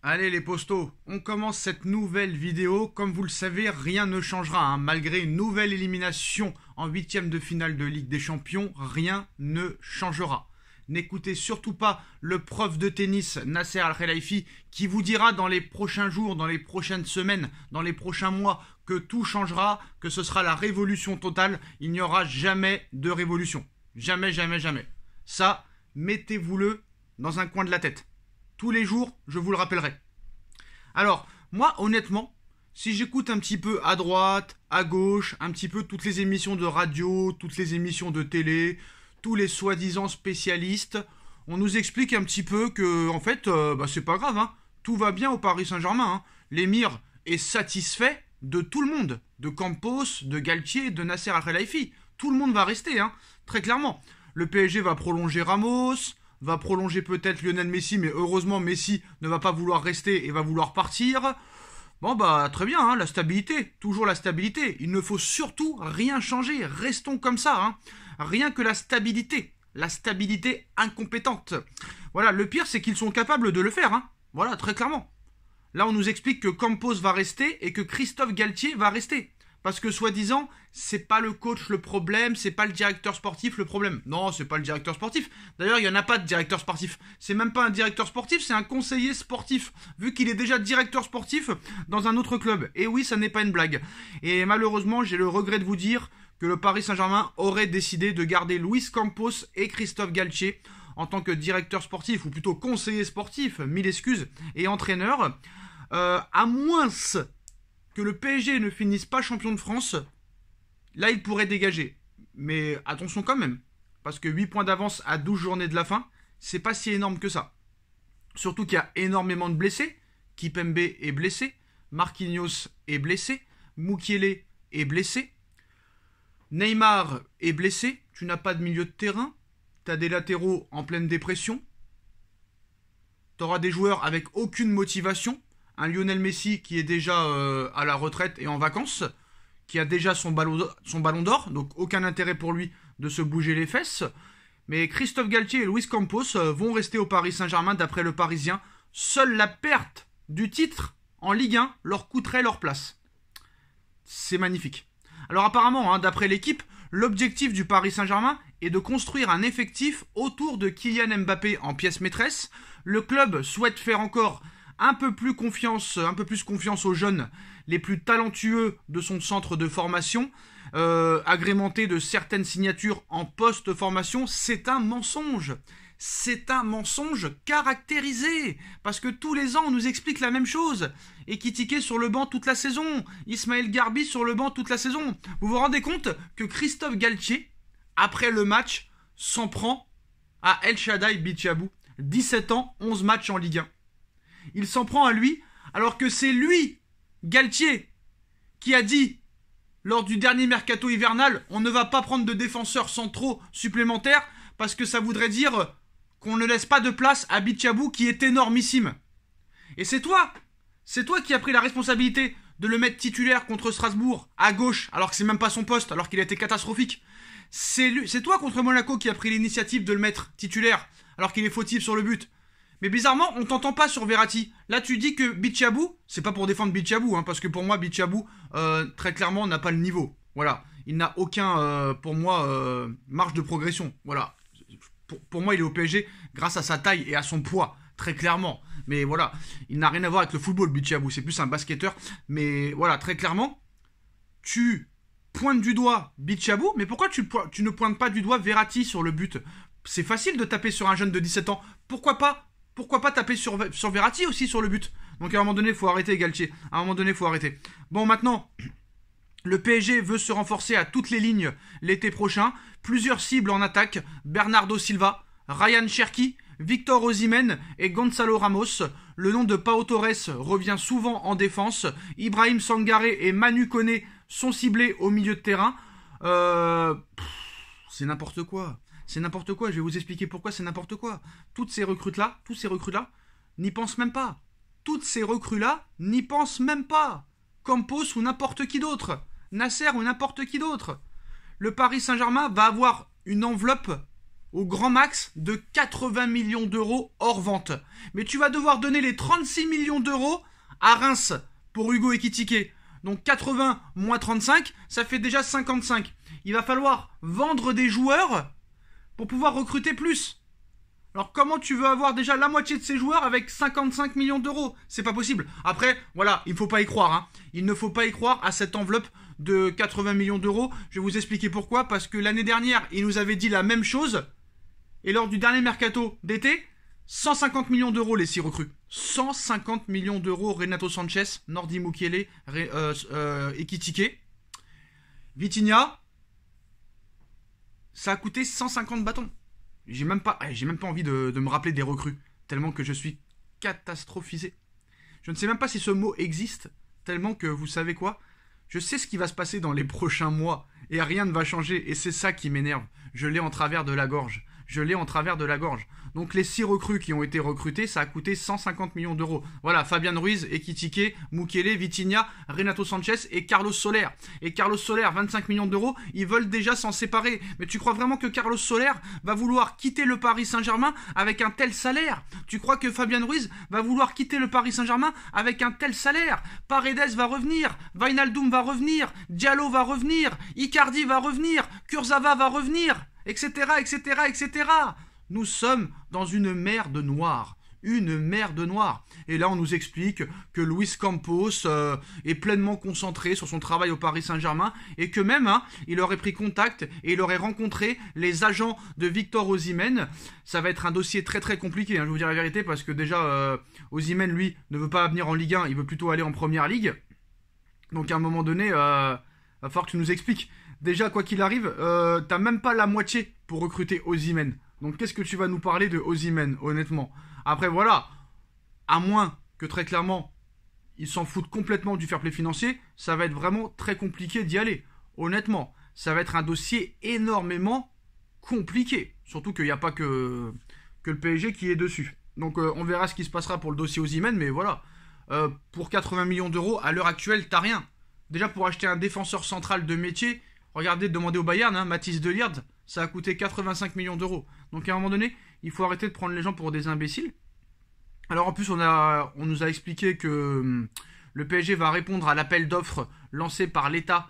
Allez les postos, on commence cette nouvelle vidéo. Comme vous le savez, rien ne changera, hein. Malgré une nouvelle élimination en huitième de finale de Ligue des Champions, rien ne changera. N'écoutez surtout pas le prof de tennis Nasser Al-Khelaifi qui vous dira dans les prochains jours, dans les prochaines semaines, dans les prochains mois que tout changera, que ce sera la révolution totale. Il n'y aura jamais de révolution. Jamais, jamais, jamais. Ça, mettez-vous-le dans un coin de la tête. Tous les jours, je vous le rappellerai. Alors, moi, honnêtement, si j'écoute un petit peu à droite, à gauche, un petit peu toutes les émissions de radio, toutes les émissions de télé, tous les soi-disant spécialistes, on nous explique un petit peu que, en fait, c'est pas grave, hein. Tout va bien au Paris Saint-Germain, hein. L'émir est satisfait de tout le monde, de Campos, de Galtier, de Nasser Al-Khelaifi. Tout le monde va rester, hein, très clairement. Le PSG va prolonger Ramos, va prolonger peut-être Lionel Messi, mais heureusement Messi ne va pas vouloir rester et va vouloir partir. Bon très bien, hein, la stabilité, toujours la stabilité. Il ne faut surtout rien changer, restons comme ça, hein. Rien que la stabilité incompétente. Voilà, le pire c'est qu'ils sont capables de le faire, hein. Voilà, très clairement. Là on nous explique que Campos va rester et que Christophe Galtier va rester. Parce que soi-disant, c'est pas le coach le problème, c'est pas le directeur sportif le problème. Non, c'est pas le directeur sportif. D'ailleurs, il n'y en a pas de directeur sportif. C'est même pas un directeur sportif, c'est un conseiller sportif. Vu qu'il est déjà directeur sportif dans un autre club. Et oui, ça n'est pas une blague. Et malheureusement, j'ai le regret de vous dire que le Paris Saint-Germain aurait décidé de garder Luis Campos et Christophe Galtier en tant que directeur sportif, ou plutôt conseiller sportif, mille excuses, et entraîneur. À moins que le PSG ne finisse pas champion de France, là il pourrait dégager. Mais attention quand même, parce que 8 points d'avance à 12 journées de la fin, c'est pas si énorme que ça. Surtout qu'il y a énormément de blessés. Kimpembe est blessé, Marquinhos est blessé, Mukiele est blessé, Neymar est blessé, tu n'as pas de milieu de terrain, tu as des latéraux en pleine dépression, tu auras des joueurs avec aucune motivation. Un Lionel Messi qui est déjà à la retraite et en vacances, qui a déjà son ballon d'or, donc aucun intérêt pour lui de se bouger les fesses. Mais Christophe Galtier et Luis Campos vont rester au Paris Saint-Germain d'après le Parisien. Seule la perte du titre en Ligue 1 leur coûterait leur place. C'est magnifique. Alors apparemment, hein, d'après l'équipe, l'objectif du Paris Saint-Germain est de construire un effectif autour de Kylian Mbappé en pièce maîtresse. Le club souhaite faire encore un peu plus confiance aux jeunes, les plus talentueux de son centre de formation, agrémenté de certaines signatures en post-formation. C'est un mensonge. C'est un mensonge caractérisé. Parce que tous les ans, on nous explique la même chose. Ekitike sur le banc toute la saison. Ismaël Garbi sur le banc toute la saison. Vous vous rendez compte que Christophe Galtier, après le match, s'en prend à El Shaddai Bichabou. 17 ans, 11 matchs en Ligue 1. Il s'en prend à lui, alors que c'est lui, Galtier, qui a dit, lors du dernier mercato hivernal, on ne va pas prendre de défenseurs centraux supplémentaires, parce que ça voudrait dire qu'on ne laisse pas de place à Bichabou, qui est énormissime. Et c'est toi qui as pris la responsabilité de le mettre titulaire contre Strasbourg, à gauche, alors que c'est même pas son poste, alors qu'il a été catastrophique. C'est toi contre Monaco qui a pris l'initiative de le mettre titulaire, alors qu'il est fautif sur le but. Mais bizarrement, on t'entend pas sur Verratti. Là, tu dis que Bichabou, c'est pas pour défendre Bichabou, hein, parce que pour moi, Bichabou, très clairement, n'a pas le niveau. Voilà. Il n'a aucun, pour moi, marge de progression. Voilà. Pour moi, il est au PSG grâce à sa taille et à son poids, très clairement. Mais voilà, il n'a rien à voir avec le football, Bichabou. C'est plus un basketteur. Mais voilà, très clairement, tu pointes du doigt Bichabou, mais pourquoi tu ne pointes pas du doigt Verratti sur le but? C'est facile de taper sur un jeune de 17 ans. Pourquoi pas taper sur Verratti aussi sur le but? Donc à un moment donné, il faut arrêter, Galtier. À un moment donné, il faut arrêter. Bon, maintenant, le PSG veut se renforcer à toutes les lignes l'été prochain. Plusieurs cibles en attaque. Bernardo Silva, Ryan Cherki, Victor Osimhen et Gonzalo Ramos. Le nom de Pau Torres revient souvent en défense. Ibrahim Sangaré et Manu Koné sont ciblés au milieu de terrain. C'est n'importe quoi. C'est n'importe quoi, je vais vous expliquer pourquoi c'est n'importe quoi. Tous ces recrues-là, n'y pensent même pas. Toutes ces recrues-là n'y pensent même pas. Campos ou n'importe qui d'autre. Nasser ou n'importe qui d'autre. Le Paris Saint-Germain va avoir une enveloppe au grand max de 80 millions d'euros hors vente. Mais tu vas devoir donner les 36 millions d'euros à Reims pour Hugo Ekitike. Donc 80 moins 35, ça fait déjà 55. Il va falloir vendre des joueurs pour pouvoir recruter plus. Alors comment tu veux avoir déjà la moitié de ces joueurs avec 55 millions d'euros? C'est pas possible. Après, voilà, il ne faut pas y croire. Hein. Il ne faut pas y croire à cette enveloppe de 80 millions d'euros. Je vais vous expliquer pourquoi. Parce que l'année dernière, il nous avait dit la même chose. Et lors du dernier mercato d'été, 150 millions d'euros les 6 recrues. 150 millions d'euros Renato Sanchez, Nordi Mukiele, Ekitike. Vitinha, ça a coûté 150 bâtons. J'ai même pas envie de me rappeler des recrues, tellement que je suis catastrophisé. Je ne sais même pas si ce mot existe, tellement que vous savez quoi? Je sais ce qui va se passer dans les prochains mois, et rien ne va changer, et c'est ça qui m'énerve. Je l'ai en travers de la gorge. Donc les 6 recrues qui ont été recrutées, ça a coûté 150 millions d'euros. Voilà, Fabian Ruiz, Ekitike, Mukiele, Vitinha, Renato Sanchez et Carlos Soler. Et Carlos Soler, 25 millions d'euros, ils veulent déjà s'en séparer. Mais tu crois vraiment que Carlos Soler va vouloir quitter le Paris Saint-Germain avec un tel salaire? Tu crois que Fabian Ruiz va vouloir quitter le Paris Saint-Germain avec un tel salaire? Paredes va revenir, Wijnaldum va revenir, Diallo va revenir, Icardi va revenir, Kurzawa va revenir, etc., etc., etc. Nous sommes dans une mer de noir. Et là, on nous explique que Luis Campos est pleinement concentré sur son travail au Paris Saint-Germain et que même, il aurait pris contact et il aurait rencontré les agents de Victor Osimhen. Ça va être un dossier très très compliqué, je vais vous dire la vérité, parce que déjà, Osimhen, lui, ne veut pas venir en Ligue 1, il veut plutôt aller en Première Ligue. Donc à un moment donné, va falloir que tu nous expliques. Déjà, quoi qu'il arrive, t'as même pas la moitié pour recruter Osimhen. Donc qu'est-ce que tu vas nous parler de Osimhen, honnêtement? Après voilà, à moins que très clairement, ils s'en foutent complètement du fair play financier, ça va être vraiment très compliqué d'y aller. Honnêtement, ça va être un dossier énormément compliqué. Surtout qu'il n'y a pas que le PSG qui est dessus. Donc on verra ce qui se passera pour le dossier Osimhen, mais voilà. Pour 80 millions d'euros, à l'heure actuelle, t'as rien. Déjà pour acheter un défenseur central de métier, regardez, demandez au Bayern, Mathis de Ligt, ça a coûté 85 millions d'euros. Donc à un moment donné, il faut arrêter de prendre les gens pour des imbéciles. Alors en plus, on nous a expliqué que le PSG va répondre à l'appel d'offres lancé par l'État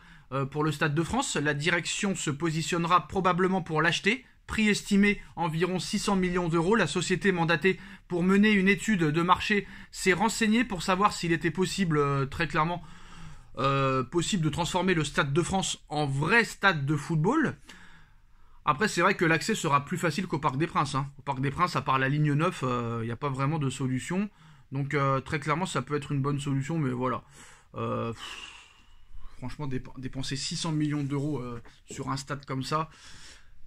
pour le Stade de France. La direction se positionnera probablement pour l'acheter. Prix estimé environ 600 millions d'euros. La société mandatée pour mener une étude de marché s'est renseignée pour savoir s'il était possible, très clairement, possible de transformer le Stade de France en vrai stade de football. Après, c'est vrai que l'accès sera plus facile qu'au Parc des Princes. Au Parc des Princes, à part la ligne 9, il n'y a pas vraiment de solution. Donc, très clairement, ça peut être une bonne solution, mais voilà. Franchement, dépenser 600 millions d'euros sur un stade comme ça,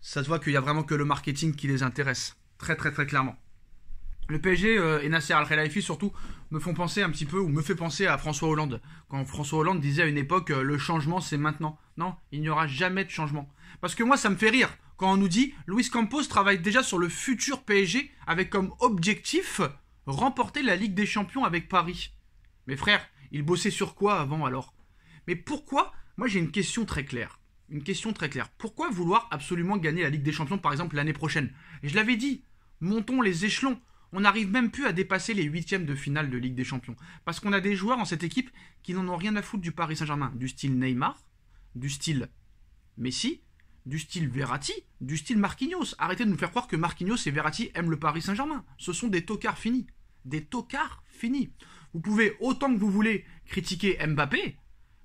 ça se voit qu'il n'y a vraiment que le marketing qui les intéresse. Très, très, très clairement. Le PSG et Nasser Al-Khelaifi surtout me font penser un petit peu, ou me fait penser à François Hollande. Quand François Hollande disait à une époque, le changement c'est maintenant. Non, il n'y aura jamais de changement. Parce que moi ça me fait rire quand on nous dit, Luis Campos travaille déjà sur le futur PSG avec comme objectif remporter la Ligue des Champions avec Paris. Mais frère, il bossait sur quoi avant alors? Mais pourquoi? Moi j'ai une question très claire. Pourquoi vouloir absolument gagner la Ligue des Champions par exemple l'année prochaine? Et je l'avais dit, montons les échelons. On n'arrive même plus à dépasser les 8e de finale de Ligue des Champions. Parce qu'on a des joueurs dans cette équipe qui n'en ont rien à foutre du Paris Saint-Germain. Du style Neymar, du style Messi, du style Verratti, du style Marquinhos. Arrêtez de nous faire croire que Marquinhos et Verratti aiment le Paris Saint-Germain. Ce sont des tocards finis. Vous pouvez autant que vous voulez critiquer Mbappé,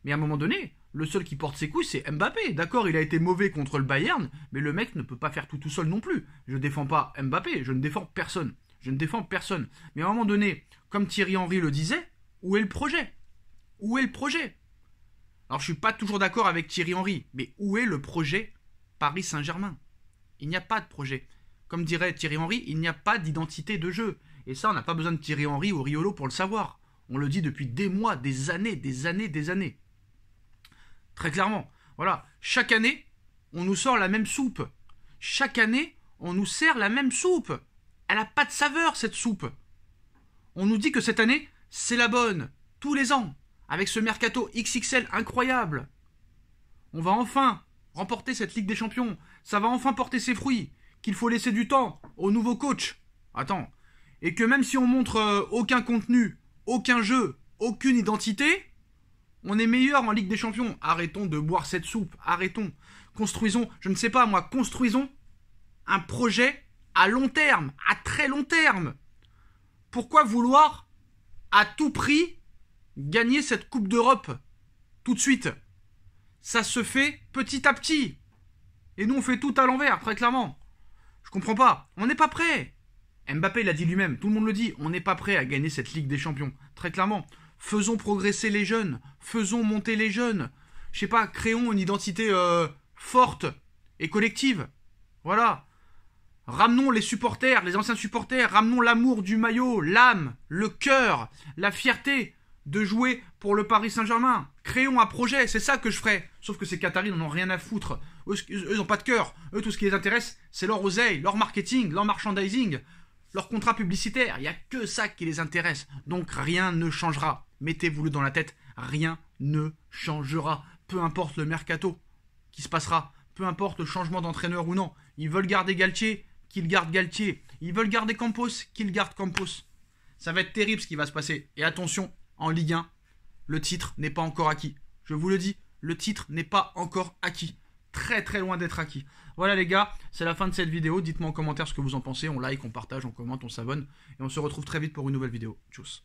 mais à un moment donné, le seul qui porte ses couilles, c'est Mbappé. D'accord, il a été mauvais contre le Bayern, mais le mec ne peut pas faire tout seul non plus. Je ne défends pas Mbappé, je ne défends personne. Mais à un moment donné, comme Thierry Henry le disait, où est le projet? Alors je suis pas toujours d'accord avec Thierry Henry, mais où est le projet Paris Saint-Germain? Il n'y a pas de projet. Comme dirait Thierry Henry, il n'y a pas d'identité de jeu. Et ça, on n'a pas besoin de Thierry Henry ou Riolo pour le savoir. On le dit depuis des mois, des années. Très clairement. Voilà. Chaque année, on nous sort la même soupe. Chaque année, on nous sert la même soupe. Elle n'a pas de saveur, cette soupe. On nous dit que cette année, c'est la bonne. Tous les ans. Avec ce mercato XXL incroyable. On va enfin remporter cette Ligue des Champions. Ça va enfin porter ses fruits. qu'il faut laisser du temps au nouveau coach. Attends. Et que même si on montre aucun contenu, aucun jeu, aucune identité, on est meilleur en Ligue des Champions. Arrêtons de boire cette soupe. Arrêtons. Construisons, je ne sais pas moi, construisons un projet à long terme, à très long terme. Pourquoi vouloir à tout prix gagner cette Coupe d'Europe tout de suite? Ça se fait petit à petit. Et nous, on fait tout à l'envers, très clairement. Je comprends pas. On n'est pas prêt. Mbappé l'a dit lui-même, tout le monde le dit. On n'est pas prêt à gagner cette Ligue des Champions. Très clairement. Faisons progresser les jeunes. Faisons monter les jeunes. Je sais pas, créons une identité forte et collective. Voilà. Ramenons les supporters, les anciens supporters. Ramenons l'amour du maillot, l'âme, le cœur, la fierté de jouer pour le Paris Saint-Germain. Créons un projet, c'est ça que je ferai. Sauf que ces Qataris n'en ont rien à foutre. Eux n'ont pas de cœur. Eux, tout ce qui les intéresse, c'est leur oseille, leur marketing, leur merchandising, leur contrat publicitaire. Il n'y a que ça qui les intéresse. Donc rien ne changera. Mettez-vous-le dans la tête. Rien ne changera. Peu importe le mercato qui se passera. Peu importe le changement d'entraîneur ou non. Ils veulent garder Galtier, qu'ils gardent Galtier. Ils veulent garder Campos, qu'ils gardent Campos. Ça va être terrible ce qui va se passer. Et attention, en Ligue 1, le titre n'est pas encore acquis. Je vous le dis, le titre n'est pas encore acquis. Très très loin d'être acquis. Voilà les gars, c'est la fin de cette vidéo. Dites-moi en commentaire ce que vous en pensez. On like, on partage, on commente, on s'abonne. Et on se retrouve très vite pour une nouvelle vidéo. Tchuss.